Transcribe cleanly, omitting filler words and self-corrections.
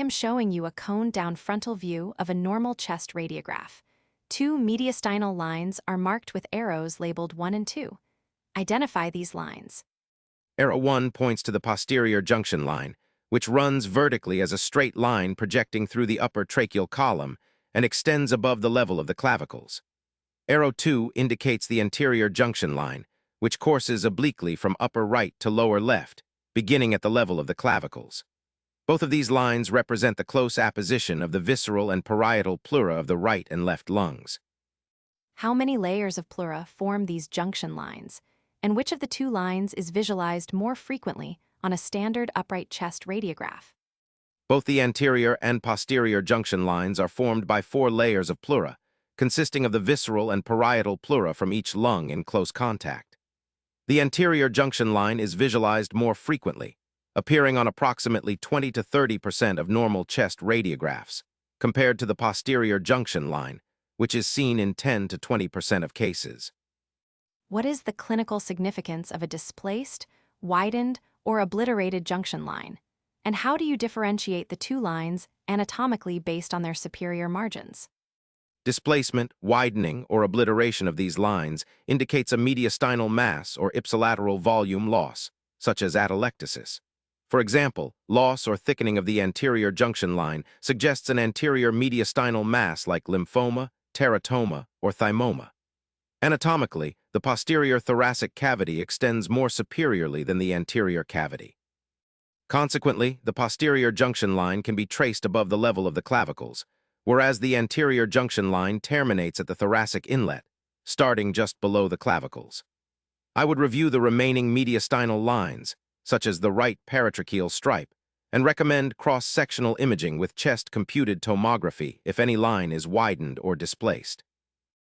am showing you a coned-down frontal view of a normal chest radiograph. Two mediastinal lines are marked with arrows labeled 1 and 2. Identify these lines. Arrow 1 points to the posterior junction line, which runs vertically as a straight line projecting through the upper tracheal column and extends above the level of the clavicles. Arrow 2 indicates the anterior junction line, which courses obliquely from upper right to lower left, beginning at the level of the clavicles. Both of these lines represent the close apposition of the visceral and parietal pleura of the right and left lungs. How many layers of pleura form these junction lines? And which of the two lines is visualized more frequently on a standard upright chest radiograph? Both the anterior and posterior junction lines are formed by 4 layers of pleura, consisting of the visceral and parietal pleura from each lung in close contact. The anterior junction line is visualized more frequently, appearing on approximately 20 to 30% of normal chest radiographs, compared to the posterior junction line, which is seen in 10 to 20% of cases. What is the clinical significance of a displaced, widened, or obliterated junction line? And how do you differentiate the two lines anatomically based on their superior margins? Displacement, widening, or obliteration of these lines indicates a mediastinal mass or ipsilateral volume loss, such as atelectasis. For example, loss or thickening of the anterior junction line suggests an anterior mediastinal mass like lymphoma, teratoma, or thymoma. Anatomically, the posterior thoracic cavity extends more superiorly than the anterior cavity. Consequently, the posterior junction line can be traced above the level of the clavicles, whereas the anterior junction line terminates at the thoracic inlet, starting just below the clavicles. I would review the remaining mediastinal lines, such as the right paratracheal stripe, and recommend cross-sectional imaging with chest computed tomography if any line is widened or displaced.